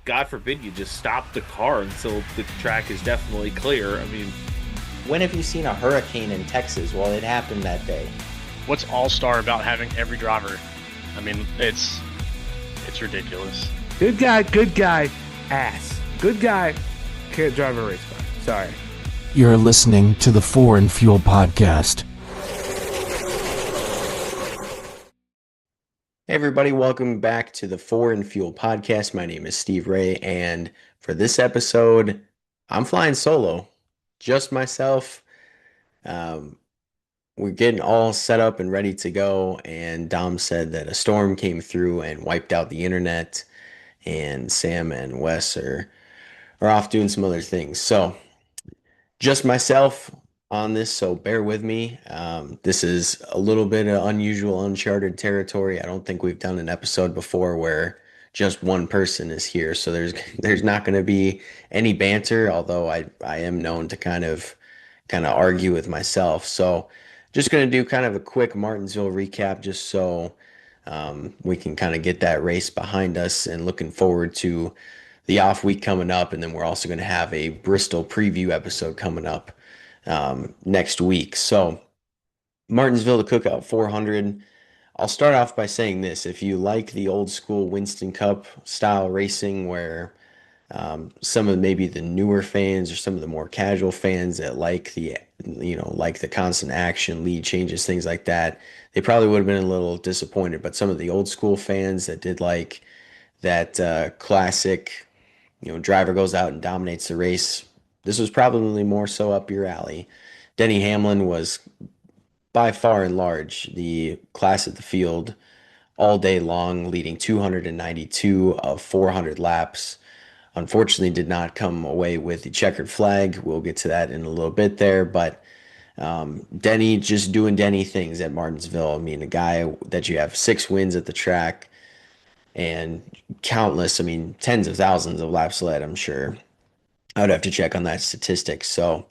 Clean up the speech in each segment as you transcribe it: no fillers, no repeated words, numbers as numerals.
God forbid you just stop the car until the track is definitely clear. I mean, When have you seen a hurricane in Texas? Well, it happened that day. What's all-star about having every driver? I mean, it's ridiculous. Good guy, ass. Good guy, can't drive a race car. Sorry. You're listening to the Foreign Fuel Podcast. Hey everybody, welcome back to the Foreign Fuel Podcast. My name is Steve Ray, and for this episode, I'm flying solo. Just myself. Um, we're getting all set up and ready to go, and Dom said that a storm came through and wiped out the internet, and Sam and Wes are off doing some other things. So just myself on this, so bear with me. This is a little bit of unusual, uncharted territory. I don't think we've done an episode before where just one person is here, so there's not going to be any banter. Although I am known to kind of argue with myself. So just going to do kind of a quick Martinsville recap, just so we can kind of get that race behind us, and looking forward to the off week coming up. And then we're also going to have a Bristol preview episode coming up next week. So Martinsville, the Cookout 400. I'll start off by saying this. If you like the old school Winston Cup style racing where some of maybe the newer fans or some of the more casual fans that like like the constant action, lead changes, things like that, they probably would have been a little disappointed. But some of the old school fans that did like that classic, driver goes out and dominates the race, this was probably more so up your alley. Denny Hamlin was by far and large the class of the field all day long, leading 292 of 400 laps. Unfortunately, did not come away with the checkered flag. We'll get to that in a little bit there, but Denny just doing Denny things at Martinsville. I mean, a guy that you have 6 wins at the track and countless, I mean, tens of thousands of laps led, I'm sure. I would have to check on that statistic. So,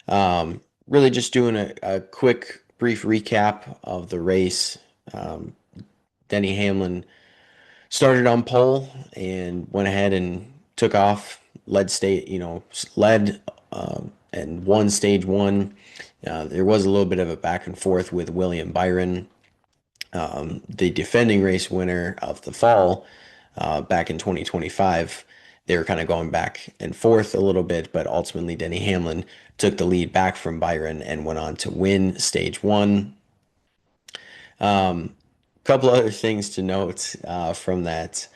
really just doing a quick, brief recap of the race. Um, Denny Hamlin started on pole and went ahead and took off, led and won stage one. There was a little bit of a back and forth with William Byron, the defending race winner of the fall back in 2025. They were kind of going back and forth a little bit, but ultimately Denny Hamlin took the lead back from Byron and went on to win stage one. Couple other things to note from that.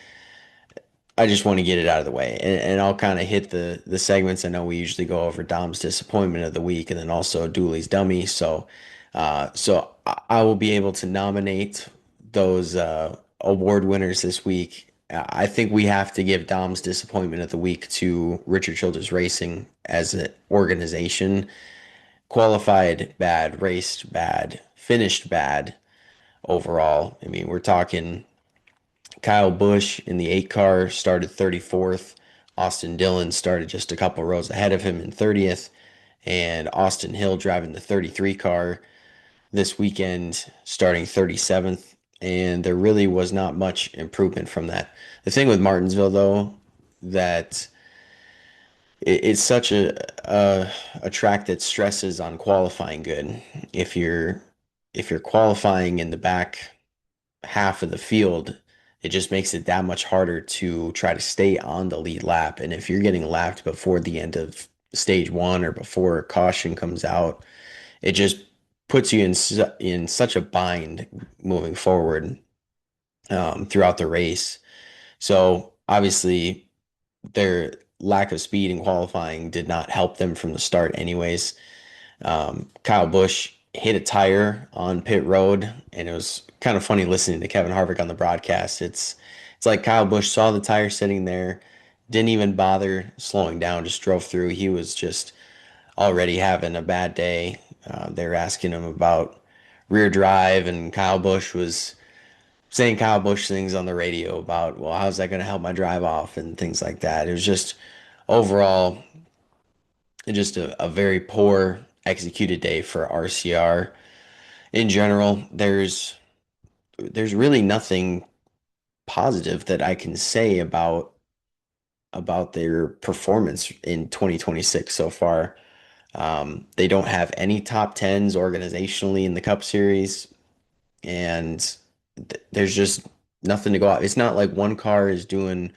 I just want to get it out of the way, and I'll kind of hit the segments. I know we usually go over Dom's disappointment of the week and then also Dooley's dummy. So I will be able to nominate those award winners this week. I think we have to give Dom's disappointment of the week to Richard Childress Racing as an organization. Qualified bad, raced bad, finished bad overall. I mean, we're talking Kyle Busch in the 8 car started 34th. Austin Dillon started just a couple rows ahead of him in 30th. And Austin Hill driving the 33 car this weekend starting 37th. And there really was not much improvement from that. The thing with Martinsville, though, that it's such a track that stresses on qualifying good. If you're qualifying in the back half of the field, it just makes it that much harder to try to stay on the lead lap. And if you're getting lapped before the end of stage one or before caution comes out, it just puts you in such a bind moving forward throughout the race. So obviously their lack of speed in qualifying did not help them from the start anyways. Kyle Busch hit a tire on pit road, and it was kind of funny listening to Kevin Harvick on the broadcast. It's like Kyle Busch saw the tire sitting there, didn't even bother slowing down, just drove through. He was just already having a bad day. They were asking him about rear drive, and Kyle Busch was saying Kyle Busch things on the radio about, well, how's that going to help my drive off and things like that. It was just overall just a very poor executed day for RCR. In general, there's really nothing positive that I can say about about their performance in 2026 so far. They don't have any top tens organizationally in the Cup Series, and there's just nothing to go out. It's not like one car is doing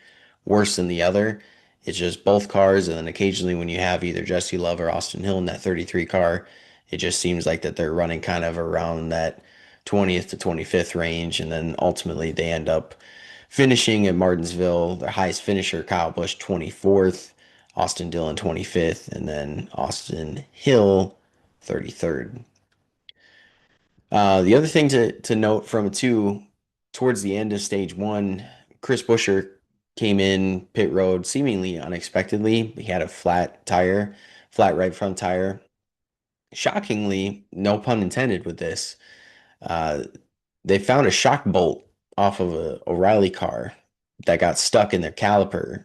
worse than the other. It's just both cars, and then occasionally when you have either Jesse Love or Austin Hill in that 33 car, it just seems like that they're running kind of around that 20th to 25th range, and then ultimately they end up finishing at Martinsville. Their highest finisher, Kyle Busch, 24th, Austin Dillon, 25th, and then Austin Hill, 33rd. The other thing to note from it too, towards the end of stage one, Chris Buescher came in pit road seemingly unexpectedly. He had a flat tire, flat right front tire. Shockingly, no pun intended with this, uh, they found a shock bolt off of a O'Reilly car that got stuck in their caliper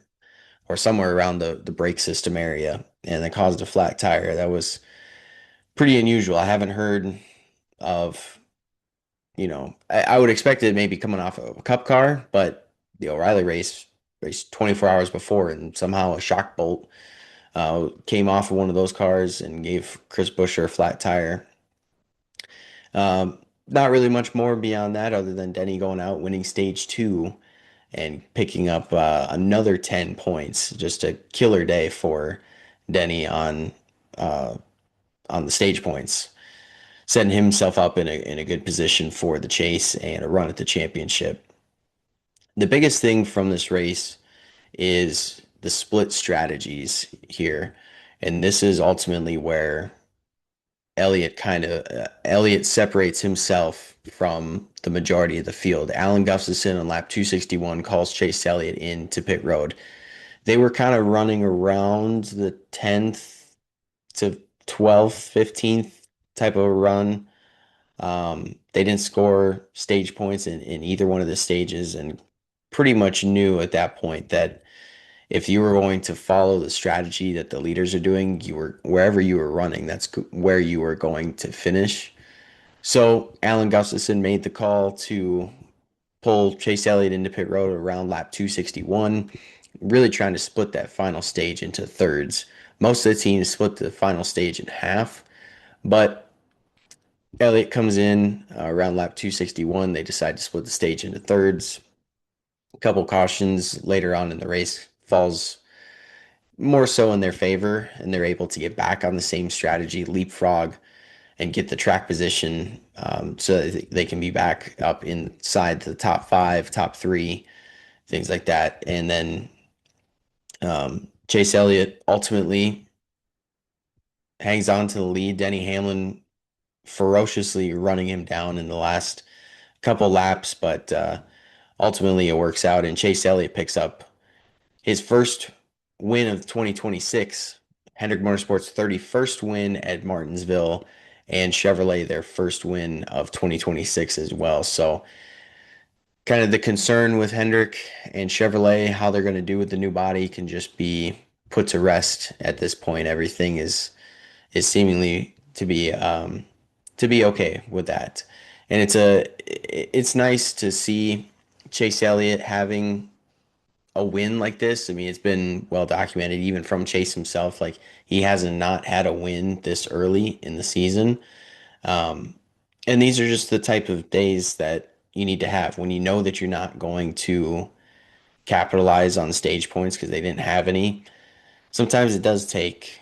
or somewhere around the brake system area, and it caused a flat tire. That was pretty unusual. I haven't heard of, I would expect it maybe coming off of a cup car, but the O'Reilly race raced 24 hours before, and somehow a shock bolt came off of one of those cars and gave Chris Buescher a flat tire. Not really much more beyond that other than Denny going out, winning stage two, and picking up another 10 points. Just a killer day for Denny on the stage points, setting himself up in a good position for the chase and a run at the championship. The biggest thing from this race is the split strategies here, and this is ultimately where Elliott separates himself from the majority of the field. Alan Gustafson on lap 261 calls Chase Elliott into pit road. They were kind of running around the 10th to 12th, 15th type of run. They didn't score stage points in either one of the stages, and pretty much knew at that point that if you were going to follow the strategy that the leaders are doing, you were wherever you were running, that's where you were going to finish. So Alan Gustafson made the call to pull Chase Elliott into pit road around lap 261, really trying to split that final stage into thirds. Most of the teams split the final stage in half, but Elliott comes in around lap 261. They decide to split the stage into thirds. A couple cautions later on in the race falls more so in their favor, and they're able to get back on the same strategy, leapfrog, and get the track position so that they can be back up inside the top five, top three, things like that. And then Chase Elliott ultimately hangs on to the lead. Denny Hamlin ferociously running him down in the last couple laps, but ultimately it works out, and Chase Elliott picks up his first win of 2026, Hendrick Motorsports' 31st win at Martinsville, and Chevrolet their first win of 2026 as well. So kind of the concern with Hendrick and Chevrolet, how they're going to do with the new body, can just be put to rest at this point. Everything is seemingly to be okay with that. And it's nice to see Chase Elliott having a win like this. I mean, it's been well documented even from Chase himself. Like, he hasn't not had a win this early in the season. And these are just the type of days that you need to have when you know that you're not going to capitalize on stage points because they didn't have any. Sometimes it does take,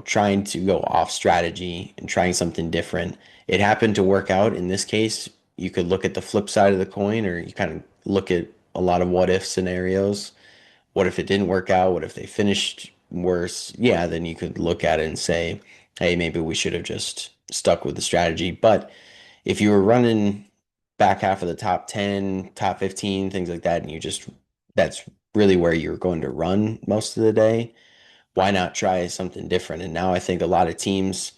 trying to go off strategy and trying something different. It happened to work out in this case. You could look at the flip side of the coin, or you kind of look at a lot of what if scenarios. What if it didn't work out? What if they finished worse? Yeah, then you could look at it and say, hey, maybe we should have just stuck with the strategy. But if you were running back half of the top 10, top 15, things like that, and that's really where you're going to run most of the day, why not try something different? And now I think a lot of teams,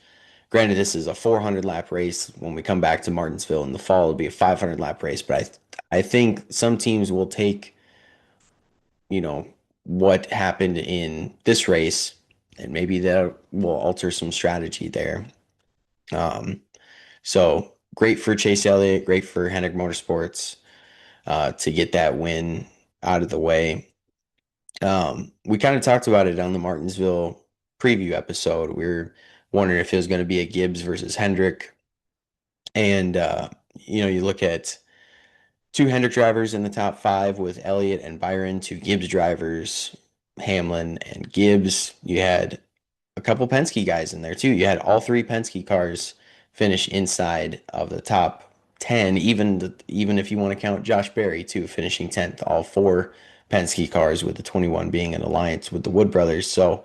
granted, this is a 400 lap race. When we come back to Martinsville in the fall, it'll be a 500 lap race. But I think some teams will take, what happened in this race, and maybe that will alter some strategy there. So great for Chase Elliott, great for Hendrick Motorsports to get that win out of the way. We kind of talked about it on the Martinsville preview episode. We were wondering if it was going to be a Gibbs versus Hendrick. And, you look at two Hendrick drivers in the top five with Elliott and Byron, two Gibbs drivers, Hamlin and Gibbs. You had a couple Penske guys in there too. You had all three Penske cars finish inside of the top 10, even if you want to count Josh Berry too, finishing 10th. All four Penske cars, with the 21 being an alliance with the Wood brothers. So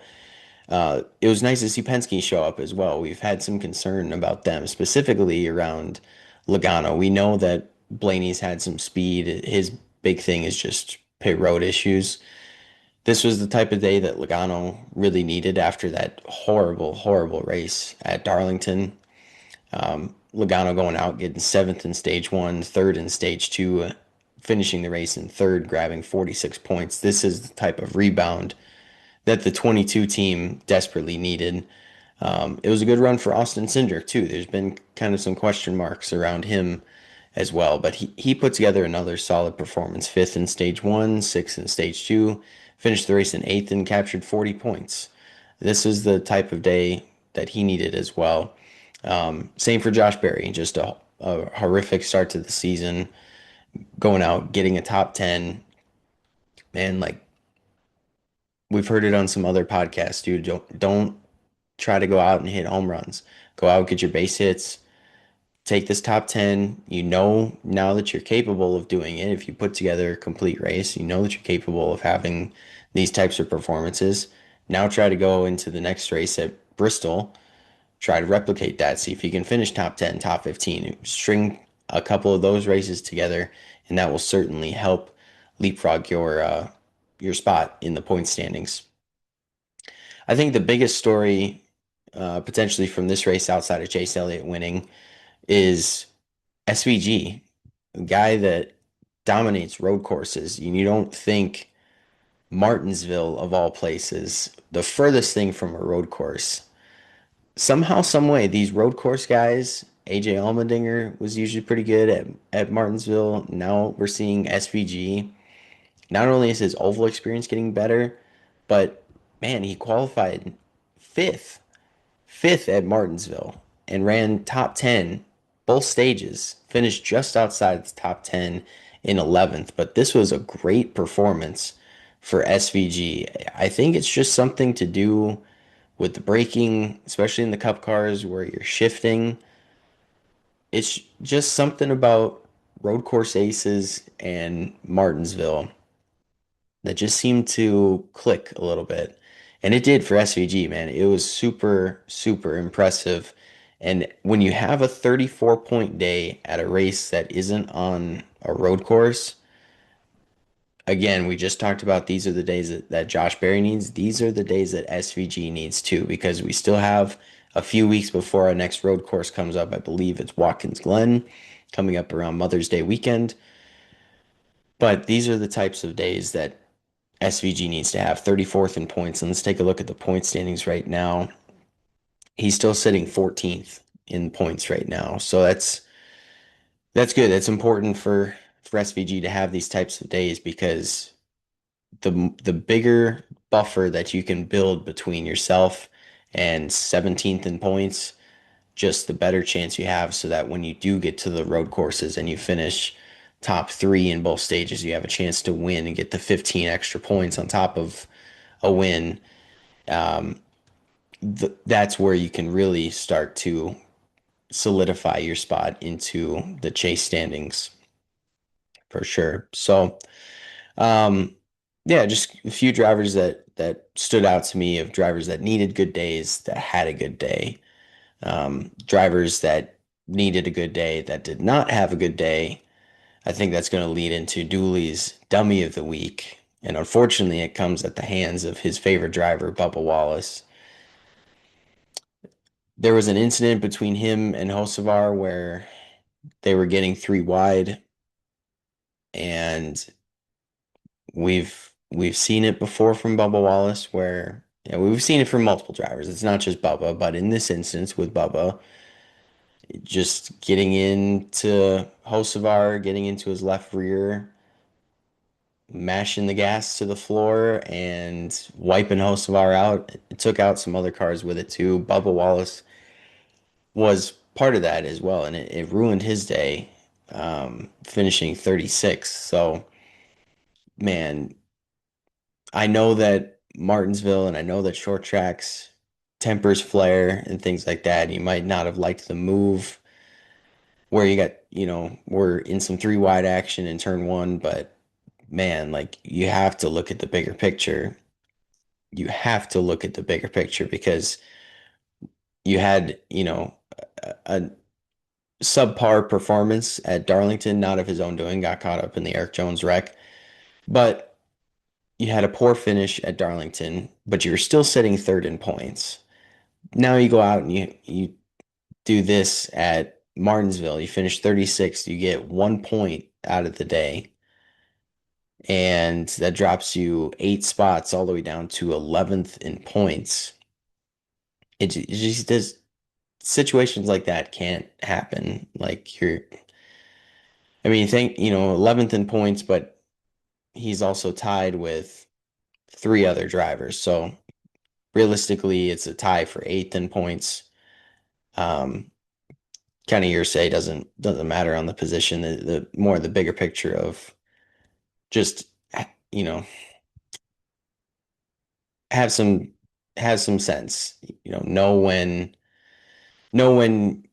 it was nice to see Penske show up as well. We've had some concern about them, specifically around Logano. We know that Blaney's had some speed. His big thing is just pit road issues. This was the type of day that Logano really needed after that horrible, horrible race at Darlington. Logano going out, getting seventh in stage one, third in stage two, finishing the race in third, grabbing 46 points. This is the type of rebound that the 22 team desperately needed. It was a good run for Austin Cindric, too. There's been kind of some question marks around him as well, but he put together another solid performance. Fifth in stage one, sixth in stage two, finished the race in eighth and captured 40 points. This is the type of day that he needed as well. Same for Josh Berry, just a horrific start to the season, going out, getting a top 10, and like we've heard it on some other podcasts, dude. Don't try to go out and hit home runs. Go out, get your base hits, take this top 10. You know now that you're capable of doing it. If you put together a complete race, you know that you're capable of having these types of performances. Now try to go into the next race at Bristol. Try to replicate that. See if you can finish top 10, top 15. String a couple of those races together, and that will certainly help leapfrog your spot in the point standings. I think the biggest story potentially from this race outside of Chase Elliott winning is SVG, a guy that dominates road courses. You don't think Martinsville, of all places, the furthest thing from a road course. Somehow, some way, these road course guys, AJ Allmendinger was usually pretty good at Martinsville. Now we're seeing SVG. Not only is his oval experience getting better, but man, he qualified fifth at Martinsville and ran top 10 both stages, finished just outside the top 10 in 11th. But this was a great performance for SVG. I think it's just something to do with the braking, especially in the cup cars where you're shifting. It's just something about road course aces and Martinsville that just seemed to click a little bit. And it did for SVG, man. It was super, super impressive. And when you have a 34-point day at a race that isn't on a road course, again, we just talked about these are the days that Josh Berry needs. These are the days that SVG needs too, because we still have a few weeks before our next road course comes up. I believe it's Watkins Glen coming up around Mother's Day weekend. But these are the types of days that SVG needs to have. 34th in points. And let's take a look at the point standings right now. He's still sitting 14th in points right now. So that's good. That's important for SVG to have these types of days, because the bigger buffer that you can build between yourself and 17th in points, just the better chance you have, so that when you do get to the road courses and you finish top 3 in both stages, you have a chance to win and get the 15 extra points on top of a win. That's where you can really start to solidify your spot into the chase standings for sure. So, yeah, just a few drivers that stood out to me, of drivers that needed good days, that had a good day. Drivers that needed a good day, that did not have a good day. I think that's going to lead into Dooley's Dummy of the Week. And unfortunately, it comes at the hands of his favorite driver, Bubba Wallace. There was an incident between him and Hocevar where they were getting 3 wide, and we've seen it before from Bubba Wallace, where we've seen it from multiple drivers. It's not just Bubba, but in this instance with Bubba, just getting into Hocevar, getting into his left rear, mashing the gas to the floor and wiping Hocevar out. It took out some other cars with it too. Bubba Wallace was part of that as well, and it ruined his day, finishing 36. So, man, I know that Martinsville and I know that short tracks tempers flare and things like that. You might not have liked the move where you got, we're in some three wide action in turn one, but man, like you have to look at the bigger picture. You have to look at the bigger picture because you had, a subpar performance at Darlington, not of his own doing, got caught up in the Eric Jones wreck. But you had a poor finish at Darlington, but you were still sitting third in points. Now you go out and you do this at Martinsville. You finish 36th, you get 1 point out of the day. And that drops you 8 spots all the way down to 11th in points. It just does. Situations like that can't happen. Like I mean, 11th in points, but he's also tied with 3 other drivers. So realistically, it's a tie for 8th in points. Kind of your say doesn't matter on the position. The more the bigger picture of just, have some sense. Know when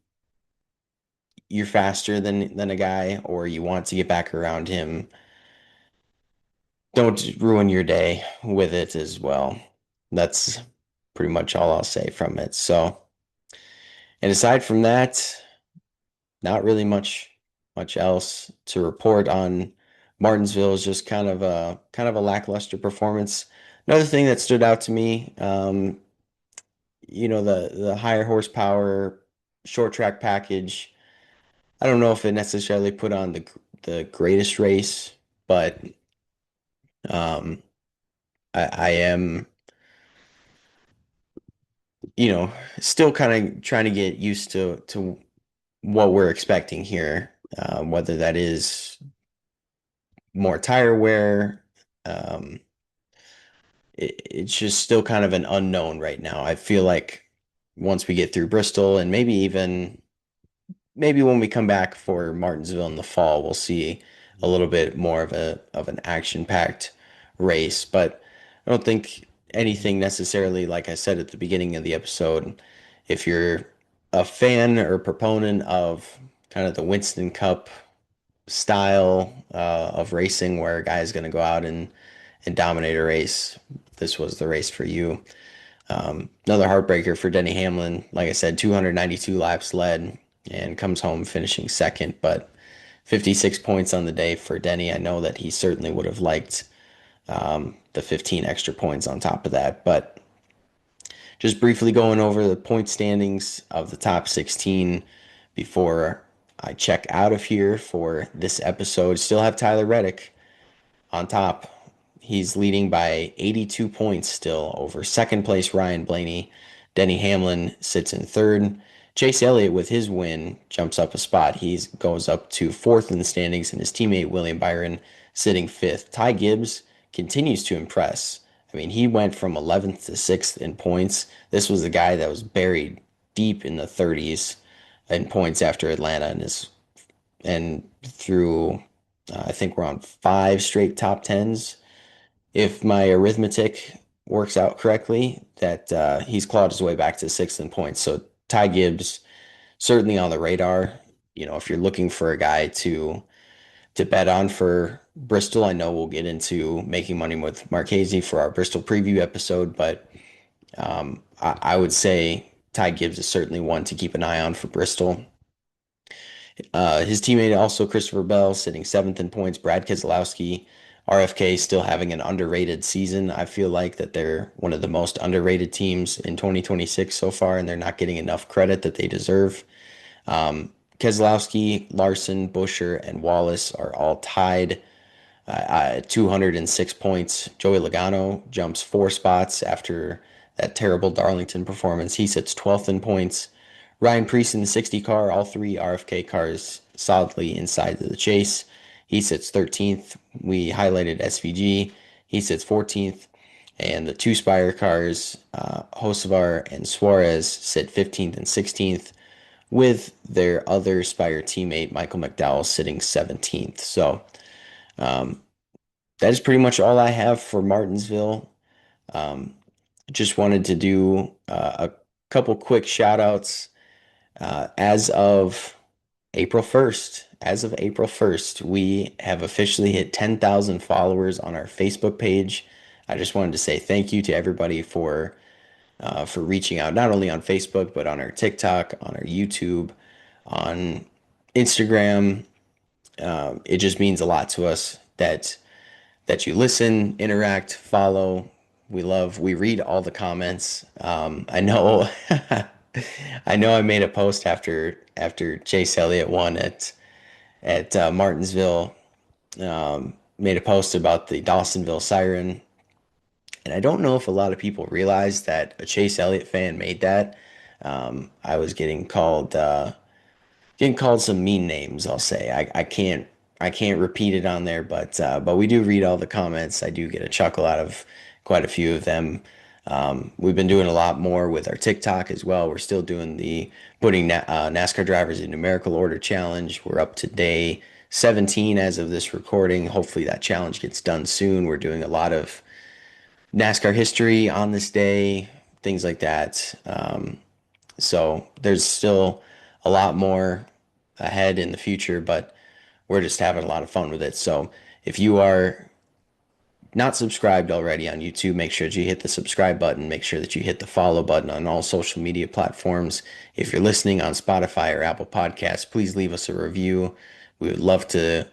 you're faster than a guy or you want to get back around him. Don't ruin your day with it as well. That's pretty much all I'll say from it. So, and aside from that, not really much else to report on. Martinsville is just kind of a lackluster performance. Another thing that stood out to me, the higher horsepower short track package. I don't know if it necessarily put on the greatest race, but I am, still kind of trying to get used to what we're expecting here, whether that is more tire wear. It's just still kind of an unknown right now. I feel like once we get through Bristol and maybe when we come back for Martinsville in the fall, we'll see a little bit more of an action-packed race. But I don't think anything necessarily, like I said at the beginning of the episode, if you're a fan or proponent of kind of the Winston Cup style of racing where a guy is going to go out and dominate a race, this was the race for you. Another heartbreaker for Denny Hamlin. Like I said, 292 laps led and comes home finishing second, but 56 points on the day for Denny. I know that he certainly would have liked the 15 extra points on top of that. But just briefly going over the point standings of the top 16 before I check out of here for this episode. Still have Tyler Reddick on top. He's leading by 82 points still over second place Ryan Blaney. Denny Hamlin sits in third. Chase Elliott with his win jumps up a spot. He goes up to fourth in the standings, and his teammate William Byron sitting fifth. Ty Gibbs continues to impress. I mean, he went from 11th to 6th in points. This was a guy that was buried deep in the 30s in points after Atlanta and through I think we're on 5 straight top 10s. If my arithmetic works out correctly, that he's clawed his way back to 6th in points. So Ty Gibbs certainly on the radar. If you're looking for a guy to bet on for Bristol, I know we'll get into making money with Marchese for our Bristol preview episode, but I would say Ty Gibbs is certainly one to keep an eye on for Bristol. His teammate also Christopher Bell sitting 7th in points. Brad Keselowski, RFK still having an underrated season. I feel like that they're one of the most underrated teams in 2026 so far, and they're not getting enough credit that they deserve. Keselowski, Larson, Buescher, and Wallace are all tied at 206 points. Joey Logano jumps 4 spots after that terrible Darlington performance. He sits 12th in points. Ryan Preece in the 60 car, all 3 RFK cars solidly inside of the chase. He sits 13th. We highlighted SVG. He sits 14th. And the two Spire cars, Hocevar and Suarez, sit 15th and 16th, with their other Spire teammate, Michael McDowell, sitting 17th. So that is pretty much all I have for Martinsville. Just wanted to do a couple quick shout outs. As of April 1st, we have officially hit 10,000 followers on our Facebook page. I just wanted to say thank you to everybody for reaching out, not only on Facebook, but on our TikTok, on our YouTube, on Instagram. It just means a lot to us that you listen, interact, follow. We read all the comments. I know I know I made a post after Chase Elliott won at Martinsville. Made a post about the Dawsonville siren, and I don't know if a lot of people realize that a Chase Elliott fan made that. I was getting called some mean names, I'll say. I can't repeat it on there, but we do read all the comments. I do get a chuckle out of quite a few of them. We've been doing a lot more with our TikTok as well. We're still doing the putting NASCAR drivers in numerical order challenge. We're up to day 17 as of this recording. Hopefully that challenge gets done soon. We're doing a lot of NASCAR history on this day, things like that. So there's still a lot more ahead in the future, but we're just having a lot of fun with it. So if you are not subscribed already on YouTube, make sure that you hit the subscribe button. Make sure that you hit the follow button on all social media platforms. If you're listening on Spotify or Apple Podcasts, please leave us a review. We would love to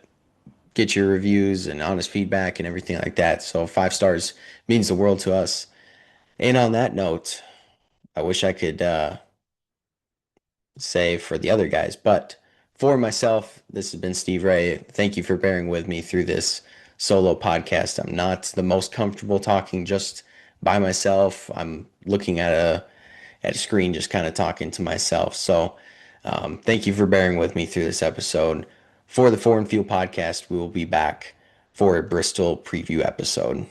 get your reviews and honest feedback and everything like that. So 5 stars means the world to us. And on that note, I wish I could say for the other guys, but for myself, this has been Steve Ray. Thank you for bearing with me through this solo podcast. I'm not the most comfortable talking just by myself. I'm looking at a screen, just kind of talking to myself. So thank you for bearing with me through this episode. For the Four and Fuel podcast, we will be back for a Bristol preview episode.